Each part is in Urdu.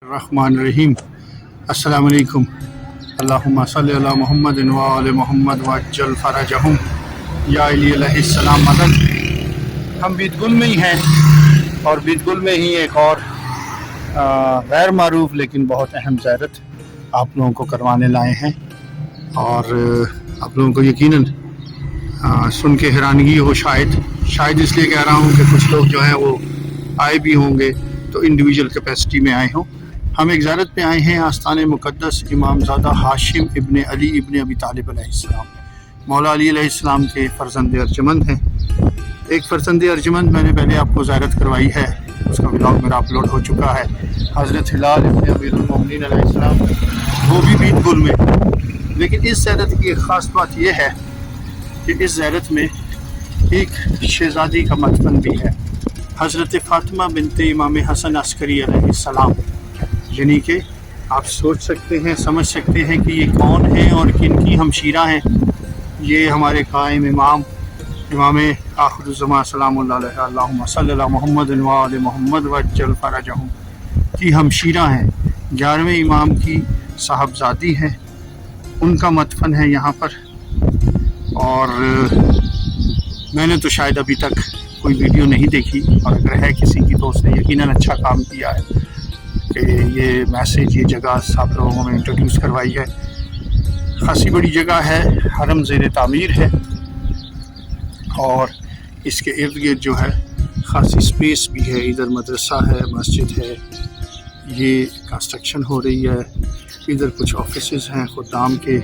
الرحمن الرحیم السلام علیکم اللہم صلی علی محمد و آل محمد وعجل فرجہم یا علی علیہ السلام مدد۔ ہم بیت گل میں ہی ہیں اور بیت گل میں ہی ایک اور غیر معروف لیکن بہت اہم زیارت آپ لوگوں کو کروانے لائے ہیں، اور آپ لوگوں کو یقیناً سن کے حیرانگی ہو، شاید اس لیے کہہ رہا ہوں کہ کچھ لوگ جو ہیں وہ آئے بھی ہوں گے تو انڈیویجول کیپیسٹی میں آئے ہوں۔ ہم ایک زیارت پہ آئے ہیں آستان مقدس امام زادہ ہاشم ابن علی ابن ابی طالب علیہ السلام۔ مولا علی علیہ السلام کے فرزند ارجمند ہیں۔ ایک فرزند ارجمند میں نے پہلے آپ کو زیارت کروائی ہے، اس کا ولاگ میرا اپلوڈ ہو چکا ہے، حضرت ہلال ابن امیر المومنین علیہ السلام، وہ بھی بیت گل میں۔ لیکن اس زیارت کی ایک خاص بات یہ ہے کہ اس زیارت میں ایک شہزادی کا مدفن بھی ہے، حضرت فاطمہ بنت امام حسن عسکری علیہ السلام۔ یعنی کہ آپ سوچ سکتے ہیں، سمجھ سکتے ہیں کہ یہ کون ہیں اور کن کی ہمشیرہ ہیں۔ یہ ہمارے قائم امام آخر الزمان سلام اللہ علیہ اللہم صلی علی محمد و آل محمد وعجل فرجہم کی ہمشیرہ ہیں، 11ویں امام کی صاحبزادی ہیں، ان کا مدفن ہے یہاں پر۔ اور میں نے تو شاید ابھی تک کوئی ویڈیو نہیں دیکھی، اور اگر ہے کسی کی تو اس نے یقیناً اچھا کام کیا ہے کہ یہ میسیج، یہ جگہ آپ لوگوں میں انٹروڈیوس کروائی ہے۔ خاصی بڑی جگہ ہے، حرم زیر تعمیر ہے، اور اس کے ارد گرد جو ہے خاصی سپیس بھی ہے، ادھر مدرسہ ہے، مسجد ہے، یہ کنسٹرکشن ہو رہی ہے، ادھر کچھ آفیسز ہیں خدام کے،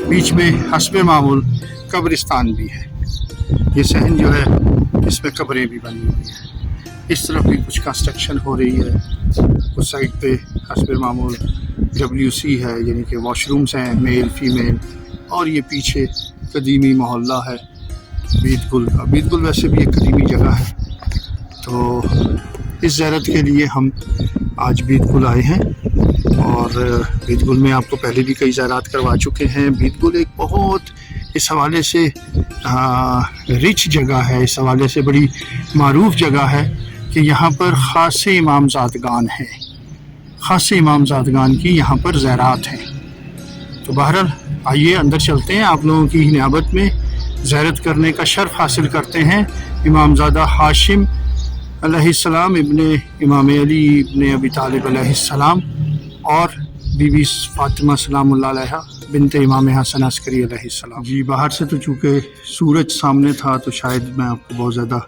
بیچ میں حسب معمول قبرستان بھی ہے۔ یہ صحن جو ہے اس میں قبریں بھی بنی ہوئی ہیں، اس طرف بھی کچھ کنسٹرکشن ہو رہی ہے، اس سائڈ پہ حسب معمول WC ہے، یعنی کہ واش رومز ہیں، میل فیمیل، اور یہ پیچھے قدیمی محلہ ہے بیت گل کا۔ بیت گل ویسے بھی ایک قدیمی جگہ ہے، تو اس زیارت کے لیے ہم آج بیت گل آئے ہیں، اور بیت گل میں آپ کو پہلے بھی کئی زیارات کروا چکے ہیں۔ بیت گل ایک بہت اس حوالے سے رچ جگہ ہے، اس حوالے سے بڑی معروف جگہ ہے کہ یہاں پر خاصے امام زادگان ہیں، خاصے امام زادگان کی یہاں پر زیارات ہیں۔ تو بہرحال آئیے اندر چلتے ہیں، آپ لوگوں کی نیابت میں زیارت کرنے کا شرف حاصل کرتے ہیں امام زادہ ہاشم علیہ السلام ابن امام علی ابن ابی طالب علیہ السلام اور بی بی فاطمہ سلام اللہ علیہ بنت امام حسن عسکری علیہ السلام۔ جی باہر سے تو چونکہ سورج سامنے تھا تو شاید میں آپ کو بہت زیادہ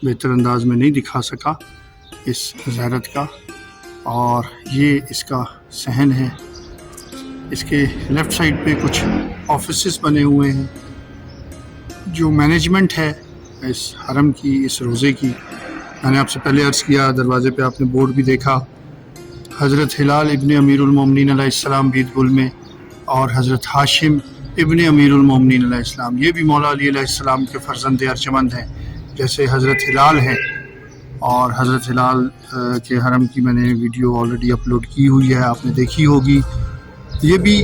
بہتر انداز میں نہیں دکھا سکا اس زیارت کا، اور یہ اس کا صحن ہے۔ اس کے لیفٹ سائڈ پہ کچھ آفیسز بنے ہوئے ہیں، جو مینجمنٹ ہے اس حرم کی، اس روزے کی۔ میں نے آپ سے پہلے عرض کیا، دروازے پہ آپ نے بورڈ بھی دیکھا، حضرت ہلال ابن امیر المومنین علیہ السلام بیت گل میں، اور حضرت ہاشم ابن امیر المومنین علیہ السلام، یہ بھی مولا علی علیہ السلام کے فرزند ارجمند ہیں، جیسے حضرت ہلال ہیں۔ اور حضرت ہلال کے حرم کی میں نے ویڈیو آلریڈی اپلوڈ کی ہوئی ہے، آپ نے دیکھی ہوگی۔ یہ بھی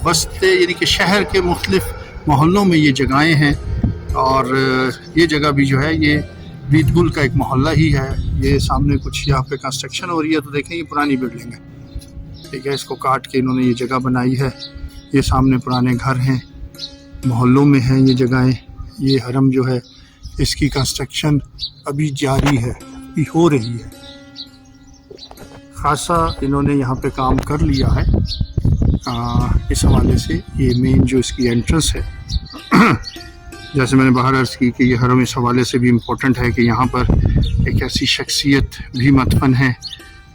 وسط یعنی کہ شہر کے مختلف محلوں میں یہ جگہیں ہیں، اور یہ جگہ بھی جو ہے یہ بیت گل کا ایک محلہ ہی ہے۔ یہ سامنے کچھ یہاں پہ کنسٹرکشن ہو رہی ہے، تو دیکھیں یہ پرانی بلڈنگ ہے، ٹھیک ہے، اس کو کاٹ کے انہوں نے یہ جگہ بنائی ہے۔ یہ سامنے پرانے گھر ہیں، محلوں میں ہیں یہ جگہیں۔ یہ حرم جو ہے اس کی کنسٹرکشن ابھی جاری ہے، ابھی ہو رہی ہے، خاصا انہوں نے یہاں پہ کام کر لیا ہے۔ اس حوالے سے یہ مین جو اس کی انٹرنس ہے، جیسے میں نے باہر عرض کی کہ یہ حرم اس حوالے سے بھی امپورٹنٹ ہے کہ یہاں پر ایک ایسی شخصیت بھی مدفن ہے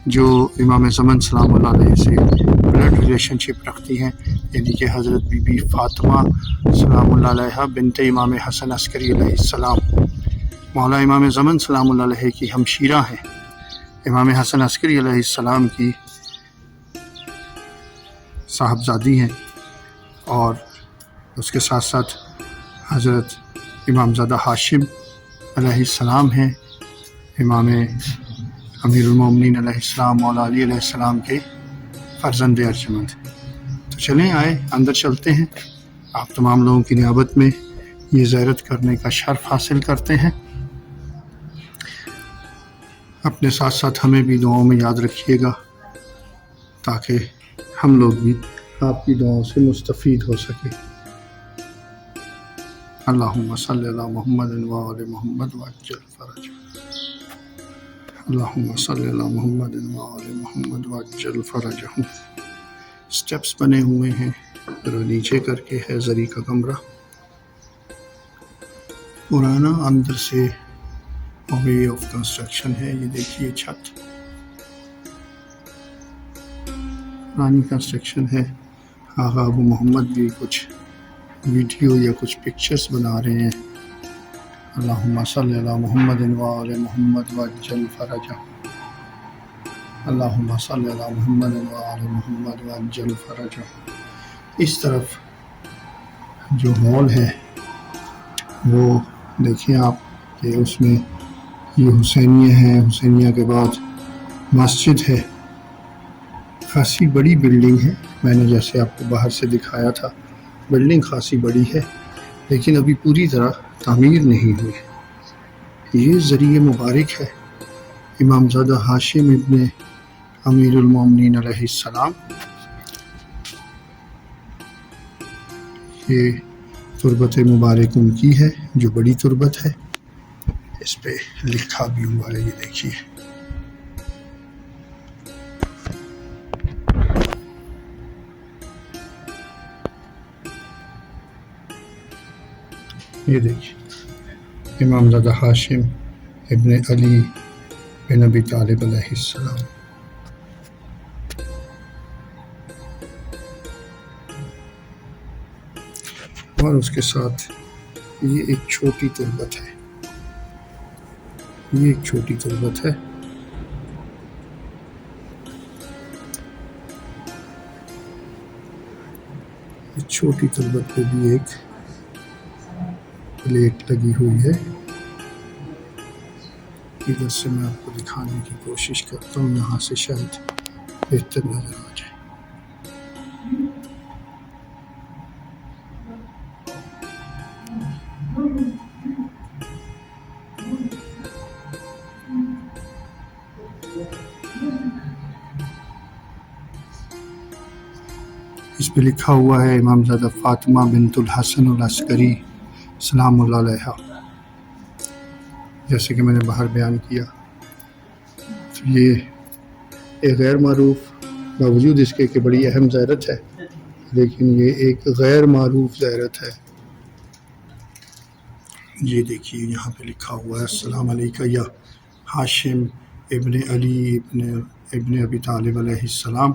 جو امام زمن سلام اللہ علیہ سے بلڈ ریلیشن شپ رکھتی ہیں، یعنی کہ حضرت بی بی فاطمہ سلام اللہ علیہ بنت امام حسن عسکری علیہ السلام، مولا امام زمن سلام اللہ علیہ کی ہمشیرہ ہیں، امام حسن عسکری علیہ السلام کی صاحبزادی ہیں، اور اس کے ساتھ ساتھ حضرت امام زادہ ہاشم علیہ السلام ہیں، امام امیر المومنین علیہ السلام، مولا علی علیہ السلام کے فرزند ارجمند۔ تو چلیں آئے اندر چلتے ہیں، آپ تمام لوگوں کی نیابت میں یہ زیارت کرنے کا شرف حاصل کرتے ہیں۔ اپنے ساتھ ساتھ ہمیں بھی دعاؤں میں یاد رکھیے گا تاکہ ہم لوگ بھی آپ کی دعاؤں سے مستفید ہو سکیں۔ اللہم صلی علی محمد وآل محمد وعجل فرجہ۔ اللہم صلی علی محمد وآل محمد وعجل فرجہ۔ سٹیپس بنے ہوئے ہیں، پھر نیچے کر کے ہے زری کا کمرہ پرانا، اندر سے وے آف کنسٹرکشن ہے۔ یہ دیکھیے چھت پرانی کنسٹرکشن ہے۔ آقا ابو محمد بھی کچھ ویڈیو یا کچھ پکچرز بنا رہے ہیں۔ اللہم صلی علی محمد وآل محمد وعجل فرجہ۔ اللہم صلی علی محمد وآل محمد وعجل فرجہ۔ اس طرف جو ہال ہے وہ دیکھیں آپ کہ اس میں یہ حسینیہ ہے، حسینیہ کے بعد مسجد ہے۔ خاصی بڑی بلڈنگ ہے، میں نے جیسے آپ کو باہر سے دکھایا تھا، بلڈنگ خاصی بڑی ہے لیکن ابھی پوری طرح تعمیر نہیں ہوئی۔ یہ ذریعہ مبارک ہے امام زادہ ہاشم ابن امیر المومنین علیہ السلام۔ یہ تربت مبارک ان کی ہے جو بڑی تربت ہے، اس پہ لکھا بھی ہوا ہے، یہ دیکھیے۔ یہ دیکھیے امام زادہ ہاشم ابن علی بن ابی طالب علیہ السلام۔ اور اس کے ساتھ یہ ایک چھوٹی تربت ہے، یہ ایک چھوٹی تربت ہے۔ اس چھوٹی تربت پہ بھی ایک پلیٹ لگی ہوئی ہے۔ ادھر سے میں آپ کو دکھانے کی کوشش کرتا ہوں، یہاں سے شاید بہتر نظر آ جائے۔ اس پہ لکھا ہوا ہے امام زادہ فاطمہ بنت الحسن العسکری سلام اللہ علیہا۔ جیسے کہ میں نے باہر بیان کیا، یہ ایک غیر معروف، باوجود اس کے کہ بڑی اہم زیارت ہے لیکن یہ ایک غیر معروف زیارت ہے۔ یہ دیکھیے یہاں پہ لکھا ہوا ہے السلام علیکہ یا ہاشم ابن علی ابن ابی طالب علیہ السلام۔